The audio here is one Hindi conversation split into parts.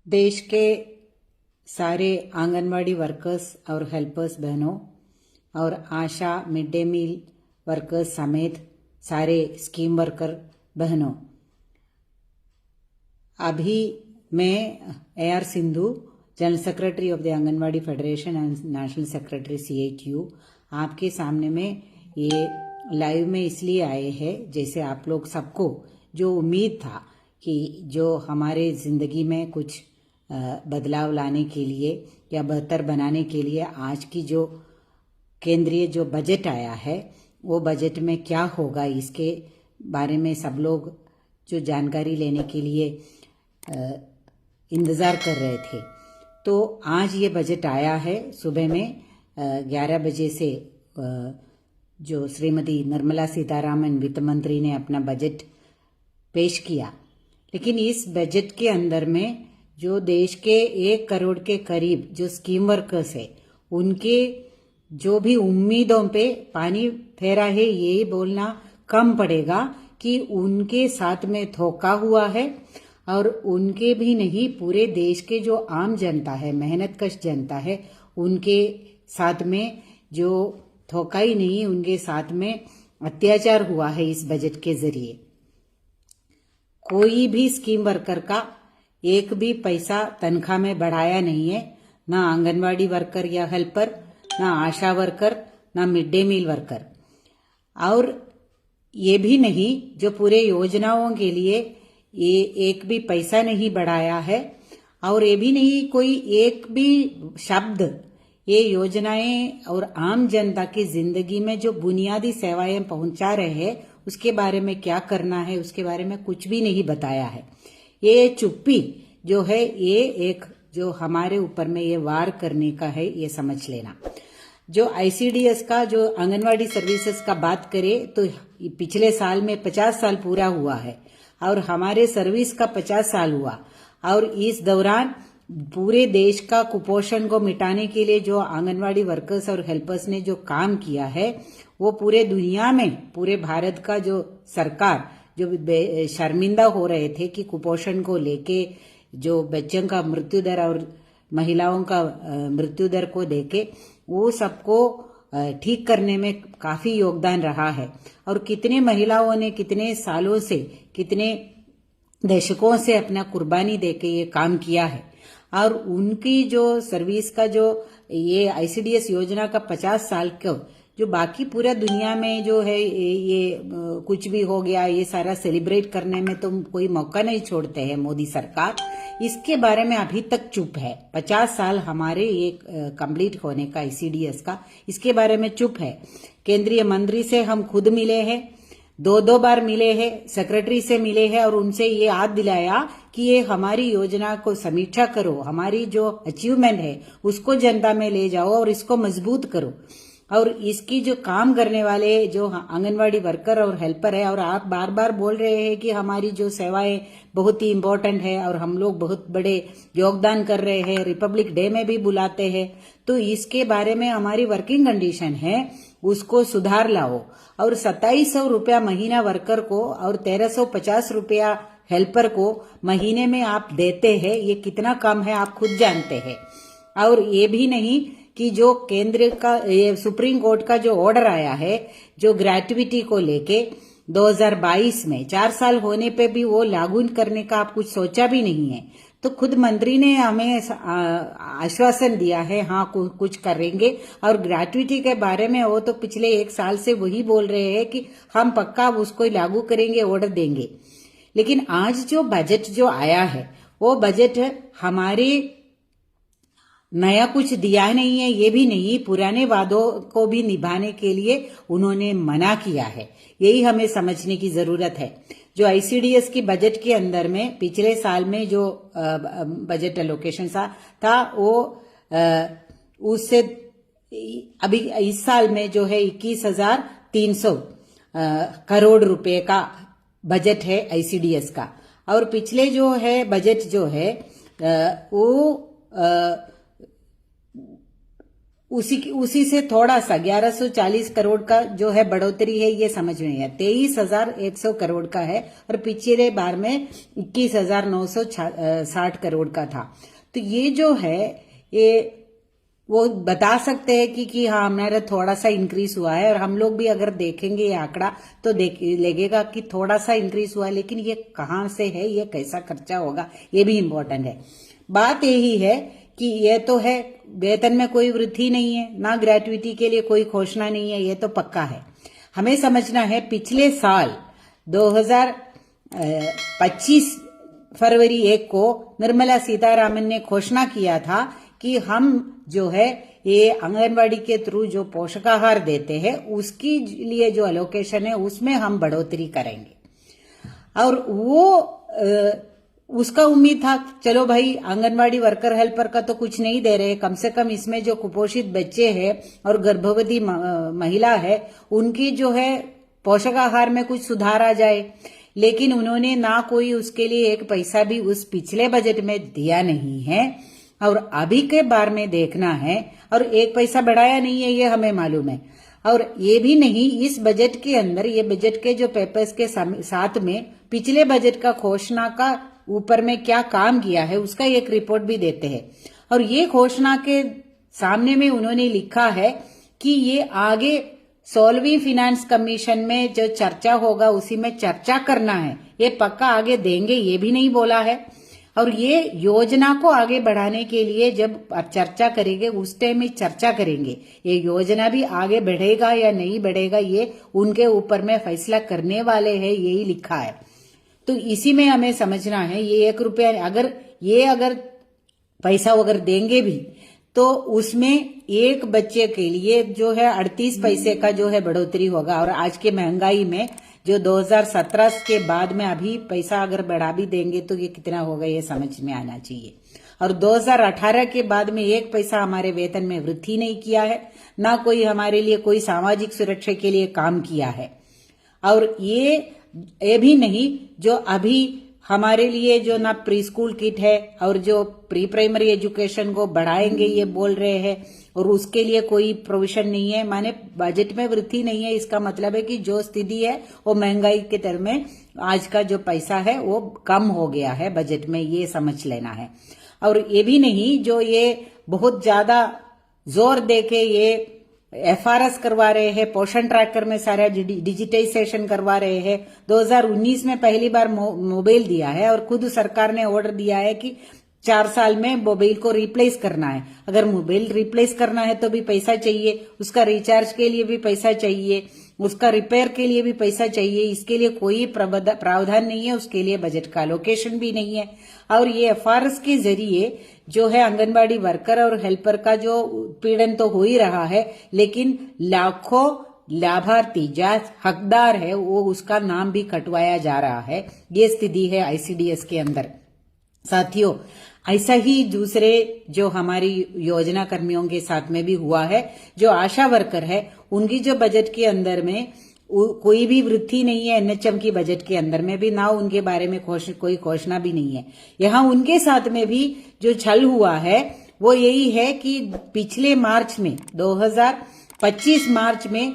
देश के सारे आंगनवाड़ी वर्कर्स और हेल्पर्स बहनों और आशा मिड डे मील वर्कर्स समेत सारे स्कीम वर्कर बहनों, अभी मैं AR Sindhu, general secretary of the anganwadi federation and national secretary CITU, आपके सामने में ये लाइव में इसलिए आए हैं जैसे आप लोग सबको जो उम्मीद था कि जो हमारे ज़िंदगी में कुछ बदलाव लाने के लिए या बेहतर बनाने के लिए आज की जो केंद्रीय जो बजट आया है वो बजट में क्या होगा इसके बारे में सब लोग जो जानकारी लेने के लिए इंतज़ार कर रहे थे। तो आज ये बजट आया है। सुबह में 11 बजे से जो श्रीमती निर्मला सीतारामन वित्त मंत्री ने अपना बजट पेश किया, लेकिन इस बजट के अंदर में जो देश के 1 करोड़ के करीब जो स्कीम वर्कर्स है उनके जो भी उम्मीदों पे पानी फेरा है, ये बोलना कम पड़ेगा कि उनके साथ में धोखा हुआ है और उनके भी नहीं, पूरे देश के जो आम जनता है, मेहनतकश जनता है, उनके साथ में जो धोखा ही नहीं, उनके साथ में अत्याचार हुआ है इस बजट के जरिए। कोई भी स्कीम वर्कर का एक भी पैसा तनख्वाह में बढ़ाया नहीं है, ना आंगनवाड़ी वर्कर या हेल्पर, ना आशा वर्कर, ना मिड डे मील वर्कर। और ये भी नहीं, जो पूरे योजनाओं के लिए ये एक भी पैसा नहीं बढ़ाया है, और ये भी नहीं कोई एक भी शब्द ये योजनाएं और आम जनता की जिंदगी में जो बुनियादी सेवाएं पहुंचा रहे हैं उसके बारे में क्या करना है, उसके बारे में कुछ भी नहीं बताया है। ये चुप्पी जो है ये एक जो हमारे ऊपर में ये वार करने का है, ये समझ लेना। जो ICDS का जो आंगनवाड़ी सर्विसेज का बात करें तो पिछले साल में 50 साल पूरा हुआ है और हमारे सर्विस का 50 साल हुआ, और इस दौरान पूरे देश का कुपोषण को मिटाने के लिए जो आंगनवाड़ी वर्कर्स और हेल्पर्स ने जो काम किया है वो पूरे दुनिया में, पूरे भारत का जो सरकार जो शर्मिंदा हो रहे थे कि कुपोषण को लेके जो बच्चों का मृत्यु दर और महिलाओं का मृत्यु दर को देके वो सबको ठीक करने में काफी योगदान रहा है। और कितने महिलाओं ने कितने सालों से, कितने दशकों से अपना कुर्बानी देके ये काम किया है, और उनकी जो सर्विस का जो ये ICDS योजना का 50 साल का जो बाकी पूरा दुनिया में जो है ये कुछ भी हो गया ये सारा सेलिब्रेट करने में तो कोई मौका नहीं छोड़ते हैं मोदी सरकार। इसके बारे में अभी तक चुप है। 50 साल हमारे ये कंप्लीट होने का ICDS का, इसके बारे में चुप है। केंद्रीय मंत्री से हम खुद मिले हैं, 2 बार मिले हैं, सेक्रेटरी से मिले हैं और उनसे ये याद दिलाया कि ये हमारी योजना को समीक्षा करो, हमारी जो अचीवमेंट है उसको जनता में ले जाओ और इसको मजबूत करो। और इसकी जो काम करने वाले जो आंगनवाड़ी वर्कर और हेल्पर है, और आप बार बार बोल रहे हैं कि हमारी जो सेवाएं बहुत ही इम्पोर्टेंट है और हम लोग बहुत बड़े योगदान कर रहे हैं, रिपब्लिक डे में भी बुलाते हैं, तो इसके बारे में हमारी वर्किंग कंडीशन है उसको सुधार लाओ। और 2700 रुपया महीना वर्कर को और 1350 रुपया हेल्पर को महीने में आप देते हैं, ये कितना कम है आप खुद जानते हैं। और ये भी नहीं कि जो केंद्र का ये सुप्रीम कोर्ट का जो ऑर्डर आया है जो ग्रेट्युटी को लेके 2022 में 4 साल होने पे भी वो लागू करने का आप कुछ सोचा भी नहीं है। तो खुद मंत्री ने हमें आश्वासन दिया है हाँ कुछ करेंगे, और ग्रेट्युटी के बारे में वो तो पिछले 1 साल से वही बोल रहे हैं कि हम पक्का उसको लागू करेंगे, ऑर्डर देंगे। लेकिन आज जो बजट जो आया है वो बजट हमारे नया कुछ दिया नहीं है, ये भी नहीं, पुराने वादों को भी निभाने के लिए उन्होंने मना किया है। यही हमें समझने की जरूरत है। जो ICDS की बजट के अंदर में पिछले साल में जो बजट एलोकेशन था वो उससे अभी इस साल में जो है 21,300 करोड़ रुपए का बजट है ICDS का, और पिछले जो है बजट जो है वो उसी से थोड़ा सा 1140 करोड़ का जो है बढ़ोतरी है, ये समझ में है। 23,100 करोड़ का है और पिछले बार में 21,960 करोड़ का था। तो ये जो है ये वो बता सकते हैं कि हाँ हमारा थोड़ा सा इंक्रीज हुआ है, और हम लोग भी अगर देखेंगे ये आंकड़ा तो लगेगा कि थोड़ा सा इंक्रीज हुआ है, लेकिन ये कहाँ से है, ये कैसा खर्चा होगा, ये भी इम्पोर्टेंट है। बात यही है कि ये तो है वेतन में कोई वृद्धि नहीं है, ना ग्रेट्युटी के लिए कोई घोषणा नहीं है, ये तो पक्का है। हमें समझना है पिछले साल 2025 फरवरी 1 को निर्मला सीतारामन ने घोषणा किया था कि हम जो है ये आंगनवाड़ी के थ्रू जो पोषकाहार देते हैं उसकी लिए जो एलोकेशन है उसमें हम बढ़ोतरी करेंगे। और वो उसका उम्मीद था चलो भाई आंगनवाड़ी वर्कर हेल्पर का तो कुछ नहीं दे रहे, कम से कम इसमें जो कुपोषित बच्चे हैं और गर्भवती महिला है उनकी जो है पोषकाहार में कुछ सुधार आ जाए। लेकिन उन्होंने ना कोई उसके लिए एक पैसा भी उस पिछले बजट में दिया नहीं है, और अभी के बार में देखना है, और एक पैसा बढ़ाया नहीं है ये हमें मालूम है। और ये भी नहीं, इस बजट के अंदर ये बजट के जो पेपर्स के साथ में पिछले बजट का घोषणा का ऊपर में क्या काम किया है उसका एक रिपोर्ट भी देते हैं। और ये घोषणा के सामने में उन्होंने लिखा है कि ये आगे 16वीं फिनेंस कमीशन में जो चर्चा होगा उसी में चर्चा करना है, ये पक्का आगे देंगे, ये भी नहीं बोला है। और ये योजना को आगे बढ़ाने के लिए जब चर्चा करेंगे उस टाइम में चर्चा करेंगे, ये योजना भी आगे बढ़ेगा या नहीं बढ़ेगा ये उनके ऊपर में फैसला करने वाले हैं, यही लिखा है। तो इसी में हमें समझना है ये 1 रुपया अगर पैसा अगर देंगे भी तो उसमें एक बच्चे के लिए जो है 38 पैसे का जो है बढ़ोतरी होगा। और आज के महंगाई में जो 2017 के बाद में अभी पैसा अगर बढ़ा भी देंगे तो ये कितना होगा ये समझ में आना चाहिए। और 2018 के बाद में एक पैसा हमारे वेतन में वृद्धि नहीं किया है, ना कोई हमारे लिए कोई सामाजिक सुरक्षा के लिए काम किया है। और ये भी नहीं, जो अभी हमारे लिए जो ना प्री स्कूल किट है और जो प्री प्राइमरी एजुकेशन को बढ़ाएंगे ये बोल रहे हैं, और उसके लिए कोई प्रोविजन नहीं है, माने बजट में वृद्धि नहीं है। इसका मतलब है कि जो स्थिति है वो महंगाई के तरफ में आज का जो पैसा है वो कम हो गया है बजट में, ये समझ लेना है। और ये भी नहीं, जो ये बहुत ज्यादा जोर देके ये FRS करवा रहे हैं, पोषण ट्रैकर में सारा डिजिटाइजेशन करवा रहे हैं। 2019 में पहली बार मोबाइल दिया है और खुद सरकार ने ऑर्डर दिया है कि 4 साल में मोबाइल को रिप्लेस करना है। अगर मोबाइल रिप्लेस करना है तो भी पैसा चाहिए, उसका रिचार्ज के लिए भी पैसा चाहिए, उसका रिपेयर के लिए भी पैसा चाहिए। इसके लिए कोई प्रावधान नहीं है, उसके लिए बजट का एलोकेशन भी नहीं है। और ये FRS के जरिए जो है आंगनबाड़ी वर्कर और हेल्पर का जो उत्पीड़न तो हो ही रहा है, लेकिन लाखों लाभार्थी जो हकदार है वो उसका नाम भी कटवाया जा रहा है। ये स्थिति है ICDS के अंदर। साथियों, ऐसा ही दूसरे जो हमारी योजना कर्मियों के साथ में भी हुआ है। जो आशा वर्कर है उनकी जो बजट के अंदर में कोई भी वृद्धि नहीं है, NHM की बजट के अंदर में भी ना उनके बारे में कोई घोषणा भी नहीं है। यहाँ उनके साथ में भी जो छल हुआ है वो यही है कि पिछले मार्च में 2025 मार्च में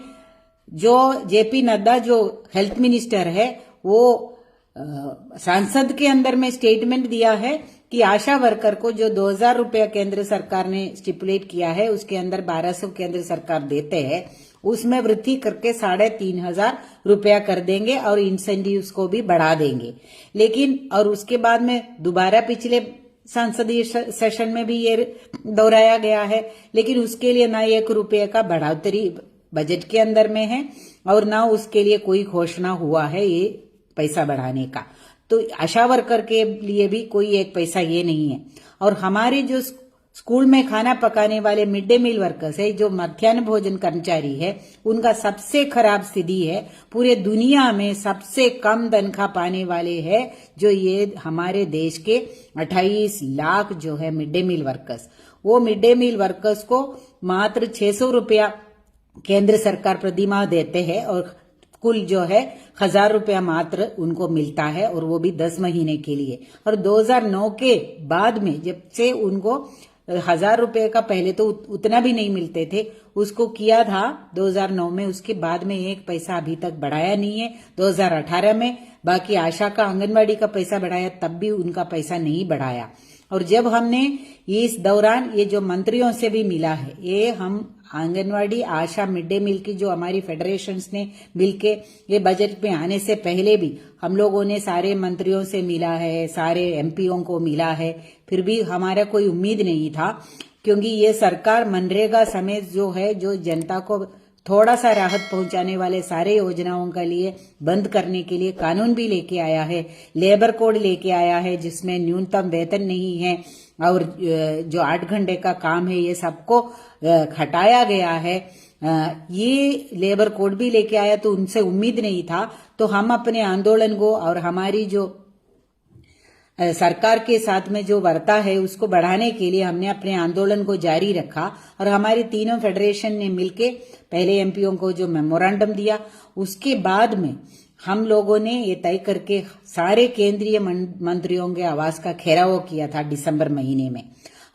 जो JP नड्डा जो हेल्थ मिनिस्टर है वो सांसद के अंदर में स्टेटमेंट दिया है कि आशा वर्कर को जो 2000 रुपया केंद्र सरकार ने स्टिपुलेट किया है उसके अंदर 1200 केंद्र सरकार देते हैं, उसमें वृद्धि करके 3500 रुपया कर देंगे और इंसेंटिव्स को भी बढ़ा देंगे। लेकिन और उसके बाद में दोबारा पिछले संसदीय सेशन में भी ये दोहराया गया है, लेकिन उसके लिए ना 1 रुपये का बढ़ोतरी बजट के अंदर में है और ना उसके लिए कोई घोषणा हुआ है ये पैसा बढ़ाने का। तो आशा वर्कर के लिए भी कोई एक पैसा ये नहीं है। और हमारे जो स्कूल में खाना पकाने वाले मिड डे मील वर्कर्स है, जो मध्याह्न भोजन कर्मचारी है, उनका सबसे खराब स्थिति है। पूरे दुनिया में सबसे कम तनख्वाह पाने वाले हैं जो ये हमारे देश के 28 लाख जो है मिड डे मील वर्कर्स। वो मिड डे मील वर्कर्स को मात्र 600 रुपया केंद्र सरकार प्रतिमाह देते हैं और कुल जो है 1000 रुपया मात्र उनको मिलता है, और वो भी 10 महीने के लिए। और 2009 के बाद में जब से उनको 1,000 रुपए का पहले तो उतना भी नहीं मिलते थे, उसको किया था 2009 में। उसके बाद में एक पैसा अभी तक बढ़ाया नहीं है। 2018 में बाकी आशा का आंगनवाड़ी का पैसा बढ़ाया, तब भी उनका पैसा नहीं बढ़ाया। और जब हमने इस दौरान ये जो मंत्रियों से भी मिला है, ये हम आंगनवाड़ी आशा मिड डे मील की जो हमारी फेडरेशंस ने मिलके ये बजट में आने से पहले भी हम लोगों ने सारे मंत्रियों से मिला है, सारे एमपीओ को मिला है, फिर भी हमारा कोई उम्मीद नहीं था, क्योंकि ये सरकार मनरेगा समेत जो है, जो जनता को थोड़ा सा राहत पहुंचाने वाले सारे योजनाओं के लिए बंद करने के लिए कानून भी लेके आया है, लेबर कोड लेके आया है जिसमें न्यूनतम वेतन नहीं है और जो 8 घंटे का काम है ये सबको हटाया गया है। ये लेबर कोड भी लेके आया, तो उनसे उम्मीद नहीं था। तो हम अपने आंदोलन को और हमारी जो सरकार के साथ में जो वार्ता है उसको बढ़ाने के लिए हमने अपने आंदोलन को जारी रखा और हमारी तीनों फेडरेशन ने मिलके पहले एमपीओ को जो मेमोरेंडम दिया, उसके बाद में हम लोगों ने ये तय करके सारे केंद्रीय मंत्रियों के आवास का घेराव किया था दिसंबर महीने में।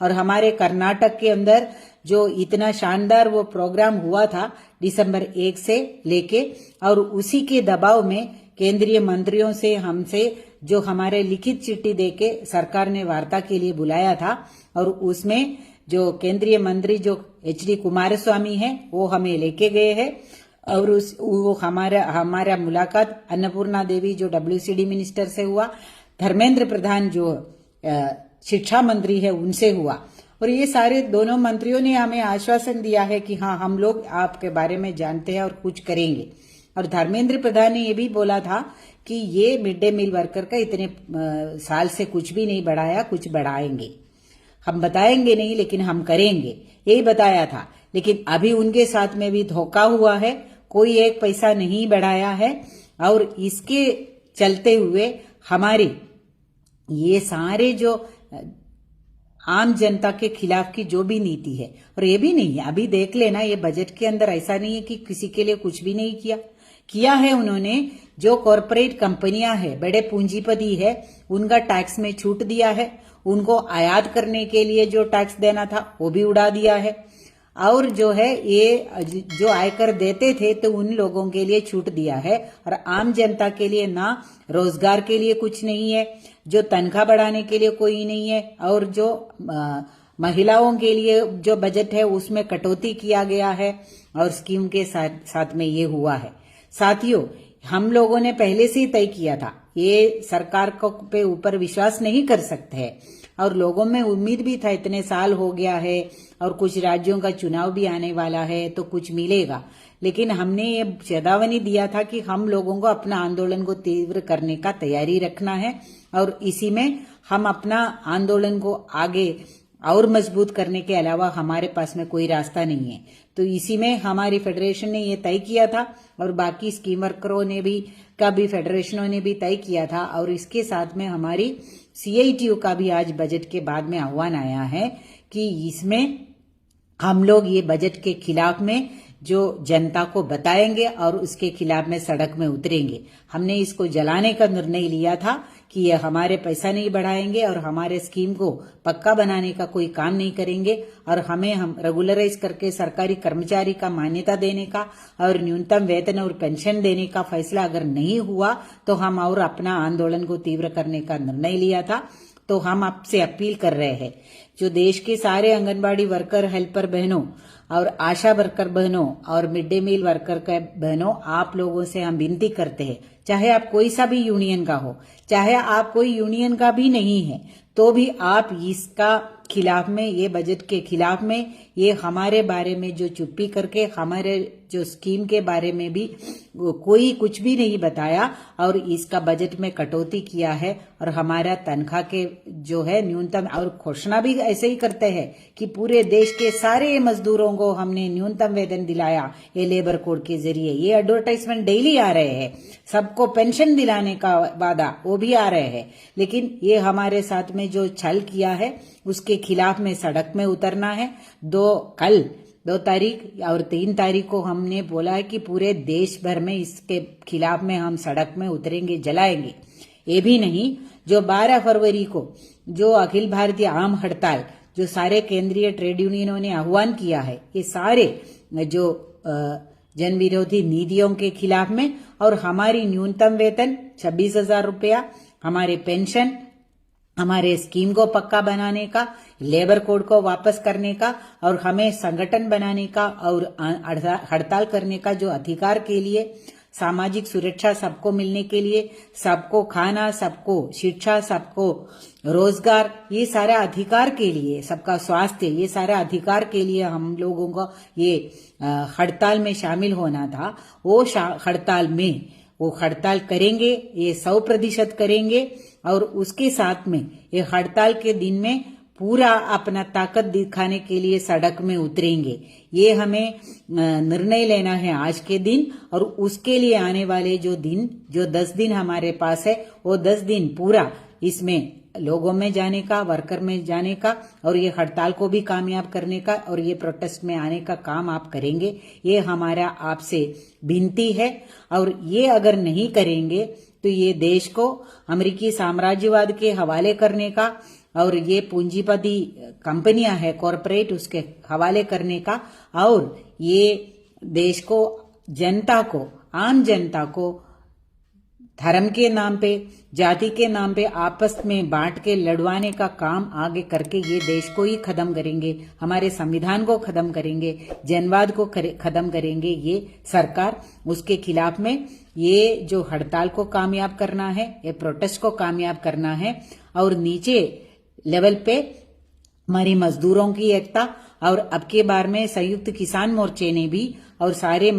और हमारे कर्नाटक के अंदर जो इतना शानदार वो प्रोग्राम हुआ था दिसंबर 1 से लेके, और उसी के दबाव में केंद्रीय मंत्रियों से हमसे जो हमारे लिखित चिट्ठी देके सरकार ने वार्ता के लिए बुलाया था, और उसमें जो केंद्रीय मंत्री जो HD कुमारस्वामी है वो हमें लेके गए हैं। और वो हमारा मुलाकात अन्नपूर्णा देवी जो WCD मिनिस्टर से हुआ, धर्मेंद्र प्रधान जो शिक्षा मंत्री है उनसे हुआ। और ये सारे दोनों मंत्रियों ने हमें आश्वासन दिया है कि हाँ, हम लोग आपके बारे में जानते हैं और कुछ करेंगे। और धर्मेंद्र प्रधान ने ये भी बोला था कि ये मिड डे मील वर्कर का इतने साल से कुछ भी नहीं बढ़ाया, कुछ बढ़ाएंगे, हम बताएंगे नहीं लेकिन हम करेंगे, यही बताया था। लेकिन अभी उनके साथ में भी धोखा हुआ है, कोई एक पैसा नहीं बढ़ाया है। और इसके चलते हुए हमारी ये सारे जो आम जनता के खिलाफ की जो भी नीति है, और ये भी नहीं है, अभी देख लेना ये बजट के अंदर ऐसा नहीं है कि किसी के लिए कुछ भी नहीं किया है उन्होंने। जो कॉरपोरेट कंपनियां हैं, बड़े पूंजीपति है, उनका टैक्स में छूट दिया है, उनको आयात करने के लिए जो टैक्स देना था वो भी उड़ा दिया है। और जो है ये जो आयकर देते थे तो उन लोगों के लिए छूट दिया है, और आम जनता के लिए ना रोजगार के लिए कुछ नहीं है, जो तनख्वाह बढ़ाने के लिए कोई नहीं है, और जो महिलाओं के लिए जो बजट है उसमें कटौती किया गया है, और स्कीम के साथ में ये हुआ है। साथियों, हम लोगों ने पहले से ही तय किया था, ये सरकार को पे ऊपर विश्वास नहीं कर सकते हैं, और लोगों में उम्मीद भी था, इतने साल हो गया है और कुछ राज्यों का चुनाव भी आने वाला है तो कुछ मिलेगा। लेकिन हमने ये चेतावनी दिया था कि हम लोगों को अपना आंदोलन को तीव्र करने का तैयारी रखना है, और इसी में हम अपना आंदोलन को आगे और मजबूत करने के अलावा हमारे पास में कोई रास्ता नहीं है। तो इसी में हमारी फेडरेशन ने ये तय किया था, और बाकी स्कीम वर्करों ने भी फेडरेशनों ने भी तय किया था। और इसके साथ में हमारी CITU का भी आज बजट के बाद में आह्वान आया है कि इसमें हम लोग ये बजट के खिलाफ में जो जनता को बताएंगे और उसके खिलाफ में सड़क में उतरेंगे। हमने इसको जलाने का निर्णय लिया था कि ये हमारे पैसा नहीं बढ़ाएंगे और हमारे स्कीम को पक्का बनाने का कोई काम नहीं करेंगे, और हम रेगुलराइज करके सरकारी कर्मचारी का मान्यता देने का और न्यूनतम वेतन और पेंशन देने का फैसला अगर नहीं हुआ तो हम और अपना आंदोलन को तीव्र करने का निर्णय लिया था। तो हम आपसे अपील कर रहे हैं, जो देश के सारे आंगनबाड़ी वर्कर हेल्पर बहनों और आशा वर्कर बहनों और मिड डे मील वर्कर के बहनों, आप लोगों से हम विनती करते हैं, चाहे आप कोई सा भी यूनियन का हो, चाहे आप कोई यूनियन का भी नहीं है, तो भी आप इसका खिलाफ में, ये बजट के खिलाफ में, ये हमारे बारे में जो चुप्पी करके हमारे जो स्कीम के बारे में भी कोई कुछ भी नहीं बताया और इसका बजट में कटौती किया है, और हमारा तनख्वाह के जो है न्यूनतम, और घोषणा भी ऐसे ही करते हैं कि पूरे देश के सारे मजदूरों को हमने न्यूनतम वेतन दिलाया ये लेबर कोड के जरिए। ये एडवर्टाइजमेंट डेली आ रहे हैं, सबको पेंशन दिलाने का वादा वो भी आ रहे हैं, लेकिन ये हमारे साथ में जो छल किया है उसके खिलाफ में सड़क में उतरना है। कल 2 तारीख और 3 तारीख को हमने बोला है कि पूरे देश भर में इसके खिलाफ में हम सड़क में उतरेंगे, जलाएंगे। ये भी नहीं, जो 12 फरवरी को जो अखिल भारतीय आम हड़ताल जो सारे केंद्रीय ट्रेड यूनियनों ने आह्वान किया है, ये सारे जो जन विरोधी नीतियों के खिलाफ में, और हमारी न्यूनतम वेतन 26,000 रुपया, हमारे पेंशन, हमारे स्कीम को पक्का बनाने का, लेबर कोड को वापस करने का, और हमें संगठन बनाने का और हड़ताल करने का जो अधिकार के लिए, सामाजिक सुरक्षा सबको मिलने के लिए, सबको खाना, सबको शिक्षा, सबको रोजगार, ये सारा अधिकार के लिए, सबका स्वास्थ्य, ये सारा अधिकार के लिए हम लोगों को ये हड़ताल में शामिल होना था। वो हड़ताल में वो हड़ताल करेंगे, ये 100% करेंगे, और उसके साथ में ये हड़ताल के दिन में पूरा अपना ताकत दिखाने के लिए सड़क में उतरेंगे। ये हमें निर्णय लेना है आज के दिन, और उसके लिए आने वाले जो 10 दिन हमारे पास है, वो 10 दिन पूरा इसमें लोगों में जाने का, वर्कर में जाने का, और ये हड़ताल को भी कामयाब करने का, और ये प्रोटेस्ट में आने का काम आप करेंगे। ये हमारा आपसे विनती है, और ये अगर नहीं करेंगे तो ये देश को अमेरिकी साम्राज्यवाद के हवाले करने का, और ये पूंजीपति कंपनियां है कॉरपोरेट, उसके हवाले करने का, और ये देश को, जनता को, आम जनता को धर्म के नाम पे, जाति के नाम पे आपस में बांट के लड़वाने का काम आगे करके ये देश को ही खत्म करेंगे, हमारे संविधान को खत्म करेंगे, जनवाद को खत्म करेंगे ये सरकार। उसके खिलाफ में ये जो हड़ताल को कामयाब करना है, ये प्रोटेस्ट को कामयाब करना है, और नीचे लेवल पे हमारी मजदूरों की एकता, और अब के बार में संयुक्त किसान मोर्चे ने भी, और सारे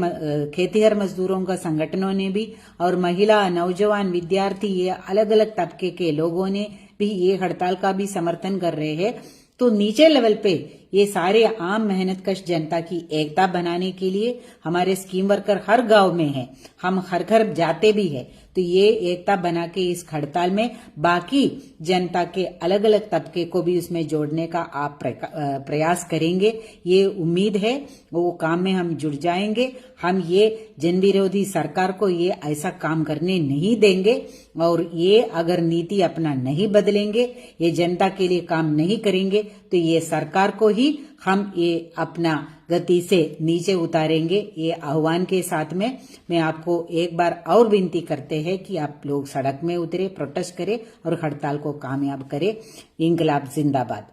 खेतीहर मजदूरों का संगठनों ने भी, और महिला, नौजवान, विद्यार्थी, ये अलग अलग तबके के लोगों ने भी ये हड़ताल का भी समर्थन कर रहे हैं। तो नीचे लेवल पे ये सारे आम मेहनतकश जनता की एकता बनाने के लिए हमारे स्कीम वर्कर हर गांव में हैं, हम हर घर जाते भी हैं, तो ये एकता बना के इस हड़ताल में बाकी जनता के अलग अलग तबके को भी उसमें जोड़ने का आप प्रयास करेंगे। ये उम्मीद है वो काम में हम जुड़ जाएंगे। हम ये जन विरोधी सरकार को ये ऐसा काम करने नहीं देंगे, और ये अगर नीति अपना नहीं बदलेंगे, ये जनता के लिए काम नहीं करेंगे, तो ये सरकार को ही हम ये अपना गति से नीचे उतारेंगे। ये आह्वान के साथ में मैं आपको एक बार और विनती करते हैं कि आप लोग सड़क में उतरे, प्रोटेस्ट करें और हड़ताल को कामयाब करें। इंकलाब जिंदाबाद।